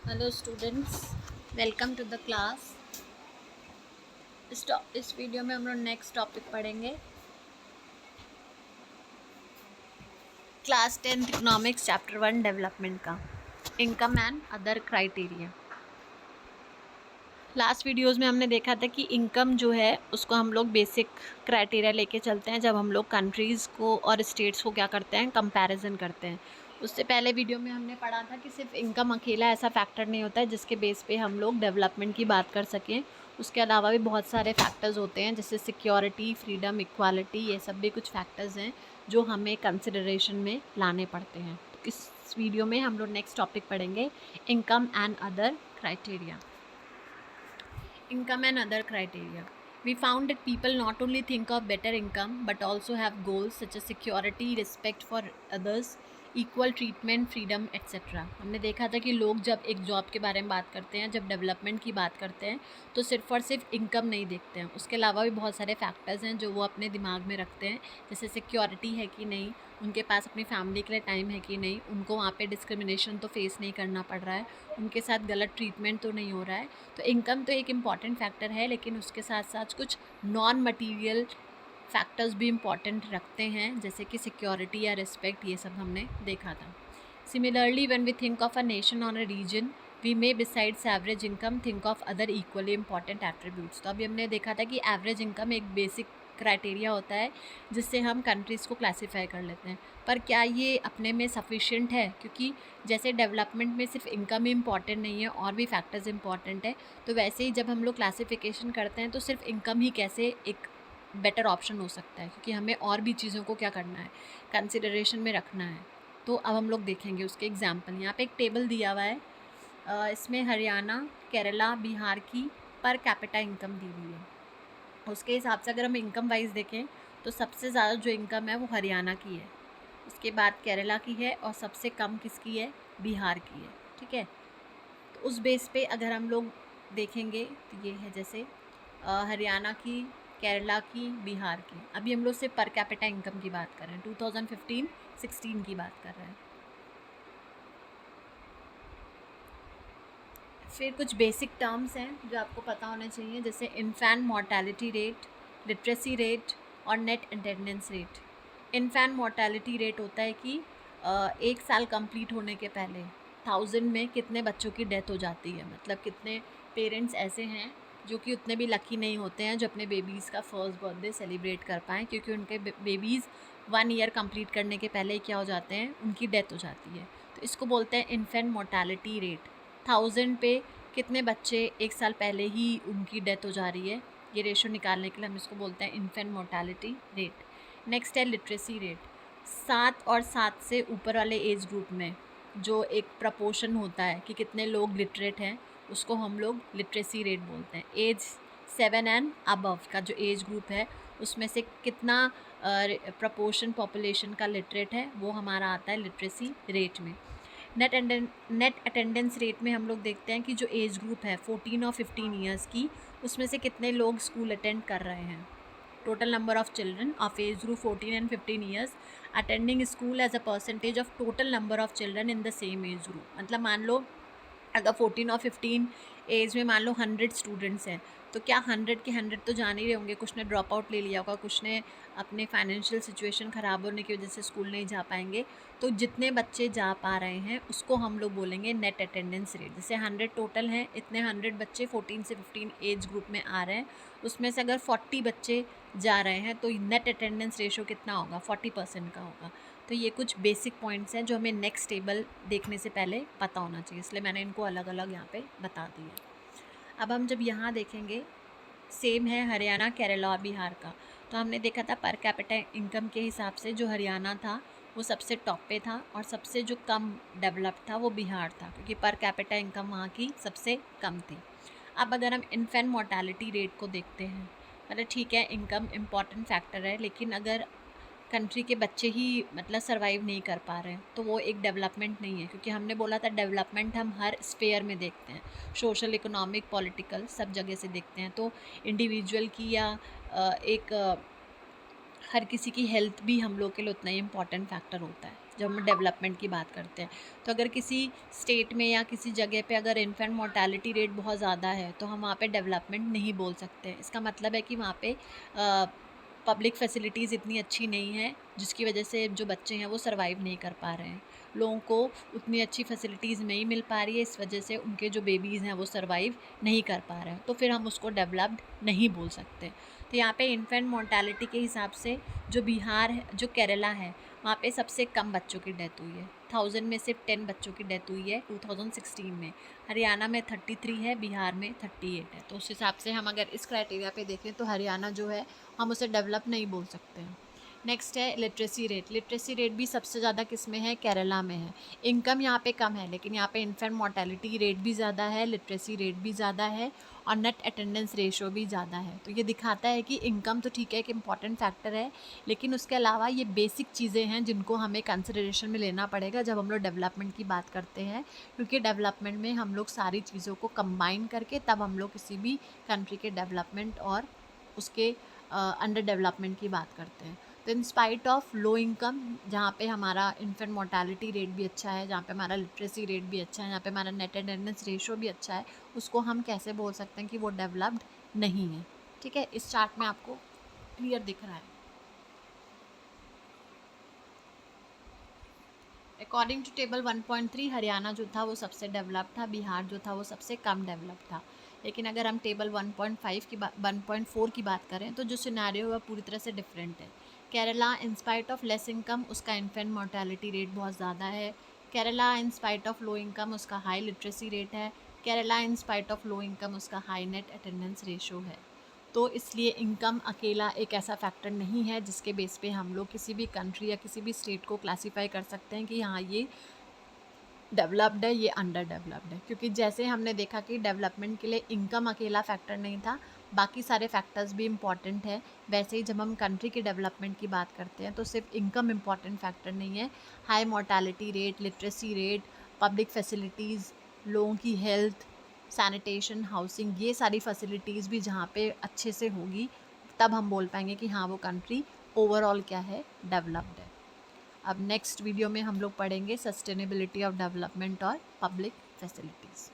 Hello students, welcome to the class. इस video में हम लोग नेक्स्ट टॉपिक पढ़ेंगे, class 10th economics chapter 1 development का, income and other criteria. Last videos में हमने देखा था कि इनकम जो है उसको हम लोग बेसिक क्राइटेरिया लेके चलते हैं जब हम लोग कंट्रीज़ को और स्टेट्स को क्या करते हैं, कंपैरिजन करते हैं। उससे पहले वीडियो में हमने पढ़ा था कि सिर्फ इनकम अकेला ऐसा फैक्टर नहीं होता है जिसके बेस पे हम लोग डेवलपमेंट की बात कर सकें। उसके अलावा भी बहुत सारे फैक्टर्स होते हैं जैसे सिक्योरिटी, फ्रीडम, इक्वालिटी, ये सब भी कुछ फैक्टर्स हैं जो हमें कंसिडरेशन में लाने पड़ते हैं। तो इस वीडियो में हम लोग नेक्स्ट टॉपिक पढ़ेंगे, income and other criteria. Income and other criteria. We found that people not only think of better income but also have goals such as security, respect for others, equal treatment, freedom, etc. हमने देखा था कि लोग जब एक job के बारे में बात करते हैं, जब डेवलपमेंट की बात करते हैं, तो सिर्फ और सिर्फ इनकम नहीं देखते हैं, उसके अलावा भी बहुत सारे फैक्टर्स हैं जो वो अपने दिमाग में रखते हैं, जैसे सिक्योरिटी है कि नहीं, उनके पास अपनी फैमिली के लिए टाइम है कि नहीं, उनको वहाँ पे डिस्क्रिमिनेशन तो फेस नहीं करना पड़ रहा है, उनके साथ गलत ट्रीटमेंट तो नहीं हो रहा है। तो इनकम तो एक इम्पॉर्टेंट फैक्टर है, लेकिन उसके साथ साथ कुछ नॉन मटीरियल फैक्टर्स भी इम्पॉर्टेंट रखते हैं, जैसे कि सिक्योरिटी या रिस्पेक्ट, ये सब हमने देखा था। Similarly when we think of a nation और a region, we may besides average income think of other equally important attributes. तो अभी हमने देखा था कि एवरेज इनकम एक बेसिक क्राइटेरिया होता है जिससे हम कंट्रीज़ को क्लासीफाई कर लेते हैं, पर क्या ये अपने में सफिशिएंट है? क्योंकि जैसे डेवलपमेंट में सिर्फ इनकम ही इम्पॉर्टेंट नहीं है, और भी फैक्टर्स इंपॉर्टेंट है, तो वैसे ही जब हम लोग क्लासिफिकेशन करते हैं तो सिर्फ इनकम ही कैसे एक बेटर ऑप्शन हो सकता है, क्योंकि हमें और भी चीज़ों को क्या करना है, कंसिडरेशन में रखना है। तो अब हम लोग देखेंगे उसके एग्जाम्पल। यहाँ पे एक टेबल दिया हुआ है, इसमें हरियाणा, केरला, बिहार की पर कैपिटा इनकम दी हुई है। उसके हिसाब से अगर हम इनकम वाइज देखें तो सबसे ज़्यादा जो इनकम है वो हरियाणा की है, उसके बाद केरला की है, और सबसे कम किसकी है, बिहार की है। ठीक है, तो उस बेस पे अगर हम लोग देखेंगे तो ये है, जैसे हरियाणा की, केरला की, बिहार की। अभी हम लोग सिर्फ पर कैपिटा इनकम की बात कर रहे हैं, 2015-16 की बात कर रहे हैं। फिर कुछ बेसिक टर्म्स हैं जो आपको पता होने चाहिए, जैसे infant mortality rate, literacy rate और net attendance rate. Infant mortality rate होता है कि एक साल कंप्लीट होने के पहले 1000 में कितने बच्चों की डेथ हो जाती है, मतलब कितने पेरेंट्स ऐसे हैं जो कि उतने भी लकी नहीं होते हैं जो अपने बेबीज़ का फर्स्ट बर्थडे सेलिब्रेट कर पाएँ, क्योंकि उनके बेबीज़ 1 ईयर कंप्लीट करने के पहले ही क्या हो जाते हैं, उनकी डेथ हो जाती है। तो इसको बोलते हैं इन्फेंट मोर्टेलिटी रेट। 1000 पे कितने बच्चे एक साल पहले ही उनकी डेथ हो जा रही है, ये रेशो निकालने के लिए हम इसको बोलते हैं इन्फेंट मोर्टेलिटी रेट। नेक्स्ट है लिटरेसी रेट। 7 और 7 से ऊपर वाले एज ग्रुप में जो एक प्रपोर्शन होता है कि कितने लोग लिटरेट हैं, उसको हम लोग लिटरेसी रेट बोलते हैं। एज 7 एंड अबव का जो एज ग्रुप है उसमें से कितना प्रपोर्शन पॉपुलेशन का लिटरेट है, वो हमारा आता है लिटरेसी रेट में। नेट अटेंडेंस रेट में हम लोग देखते हैं कि जो एज ग्रुप है 14 और 15 ईयर्स की, उसमें से कितने लोग स्कूल अटेंड कर रहे हैं। Total number of children of age group 14 and 15 years attending school as a percentage of total number of children in the same age group. मतलब मान लो अगर 14 और 15 एज में मान लो 100 स्टूडेंट्स हैं, तो क्या 100 के 100 तो जान ही रहे होंगे, कुछ ने ड्रॉप आउट ले लिया होगा, कुछ ने अपने फाइनेंशियल सिचुएशन ख़राब होने की वजह से स्कूल नहीं जा पाएंगे। तो जितने बच्चे जा पा रहे हैं उसको हम लोग बोलेंगे नेट अटेंडेंस रेट। जैसे 100 टोटल हैं, इतने 100 बच्चे 14 से 15 एज ग्रुप में आ रहे हैं, उसमें से अगर 40 बच्चे जा रहे हैं तो नेट अटेंडेंस रेशो कितना होगा, 40% का होगा। तो ये कुछ बेसिक पॉइंट्स हैं जो हमें नेक्स्ट टेबल देखने से पहले पता होना चाहिए, इसलिए मैंने इनको अलग अलग यहाँ पे बता दिया। अब हम जब यहाँ देखेंगे, सेम है हरियाणा, केरला और बिहार का, तो हमने देखा था पर कैपिटा इनकम के हिसाब से जो हरियाणा था वो सबसे टॉप पे था, और सबसे जो कम डेवलप्ड था वो बिहार था, क्योंकि पर कैपिटा इनकम वहाँ की सबसे कम थी। अब अगर हम इन्फेंट मोर्टेलिटी रेट को देखते हैं, मतलब ठीक है इनकम इम्पॉर्टेंट फैक्टर है, लेकिन अगर कंट्री के बच्चे ही मतलब सर्वाइव नहीं कर पा रहे हैं तो वो एक डेवलपमेंट नहीं है, क्योंकि हमने बोला था डेवलपमेंट हम हर स्फेयर में देखते हैं, सोशल, इकोनॉमिक, पॉलिटिकल, सब जगह से देखते हैं। तो इंडिविजुअल की या एक हर किसी की हेल्थ भी हम लोग के लिए उतना ही इम्पॉर्टेंट फैक्टर होता है। जब हम डेवलपमेंट की बात करते हैं। तो अगर किसी स्टेट में या किसी जगह पे अगर इन्फेंट मोर्टेलिटी रेट बहुत ज़्यादा है तो हम वहाँ पे डेवलपमेंट नहीं बोल सकते। इसका मतलब है कि वहाँ पे पब्लिक फैसिलिटीज़ इतनी अच्छी नहीं है जिसकी वजह से जो बच्चे हैं वो सर्वाइव नहीं कर पा रहे हैं, लोगों को उतनी अच्छी फैसिलिटीज़ नहीं मिल पा रही है, इस वजह से उनके जो बेबीज़ हैं वो सर्वाइव नहीं कर पा रहे हैं, तो फिर हम उसको डेवलप्ड नहीं बोल सकते। तो यहाँ पे इन्फेंट मोर्टेलिटी के हिसाब से जो बिहार है, जो केरला है, वहाँ पे सबसे कम बच्चों की डेथ हुई है। 1000 में सिर्फ 10 बच्चों की डेथ हुई है 2016 में। हरियाणा में 33 है, बिहार में 38 है। तो उस हिसाब से हम अगर इस क्राइटेरिया पे देखें तो हरियाणा जो है हम उसे डेवलप नहीं बोल सकते हैं। नेक्स्ट है लिटरेसी रेट। लिटरेसी रेट भी सबसे ज़्यादा किस में है? केरला में है। इनकम यहाँ पे कम है, लेकिन यहाँ पे इन्फेंट मोर्टेलिटी रेट भी ज़्यादा है, लिटरेसी रेट भी ज़्यादा है और नेट अटेंडेंस रेशो भी ज़्यादा है। तो ये दिखाता है कि इनकम तो ठीक है, एक इम्पॉर्टेंट फैक्टर है, लेकिन उसके अलावा ये बेसिक चीज़ें हैं जिनको हमें कंसिडरेशन में लेना पड़ेगा जब हम लोग डेवलपमेंट की बात करते हैं, क्योंकि डेवलपमेंट में हम लोग सारी चीज़ों को कंबाइन करके तब हम लोग किसी भी कंट्री के डेवलपमेंट और उसके अंडर डेवलपमेंट की बात करते हैं। तो in spite of low income, जहाँ पे हमारा इन्फेंट मोर्टेलिटी रेट भी अच्छा है, जहाँ पे हमारा लिटरेसी रेट भी अच्छा है, जहाँ पे हमारा नेट अटेंडेंस रेशो भी अच्छा है, उसको हम कैसे बोल सकते हैं कि वो डेवलप्ड नहीं है। ठीक है, इस चार्ट में आपको क्लियर दिख रहा है। अकॉर्डिंग टू टेबल 1.3 हरियाणा जो था वो सबसे डेवलप था, बिहार जो था वो सबसे कम डेवलप था। लेकिन अगर हम टेबल 1.5 की 1.4 की बात करें तो जो सिनेरियो है वह पूरी तरह से डिफरेंट है। Kerala in spite of less income उसका इन्फेंट मोर्टेलिटी रेट बहुत ज़्यादा है। Kerala in spite of low income उसका हाई लिटरेसी रेट है। Kerala in spite of low income उसका हाई नेट अटेंडेंस रेशो है। तो इसलिए इनकम अकेला एक ऐसा फैक्टर नहीं है जिसके बेस पे हम लोग किसी भी कंट्री या किसी भी स्टेट को क्लासीफाई कर सकते हैं कि हाँ ये डेवलप्ड है, ये अंडर डेवलप्ड है। क्योंकि जैसे हमने देखा कि डेवलपमेंट के लिए इनकम अकेला फैक्टर नहीं था, बाकी सारे फैक्टर्स भी इम्पॉर्टेंट हैं, वैसे ही जब हम कंट्री के डेवलपमेंट की बात करते हैं तो सिर्फ इनकम इम्पॉर्टेंट फैक्टर नहीं है। High mortality rate, literacy rate, public facilities, लोगों की हेल्थ, सैनिटेशन, हाउसिंग, ये सारी फैसिलिटीज़ भी जहाँ पे अच्छे से होगी तब हम बोल पाएंगे कि हाँ वो कंट्री ओवरऑल क्या है, डेवलप्ड है। अब नेक्स्ट वीडियो में हम लोग पढ़ेंगे सस्टेनेबिलिटी ऑफ डेवलपमेंट और पब्लिक फैसिलिटीज़।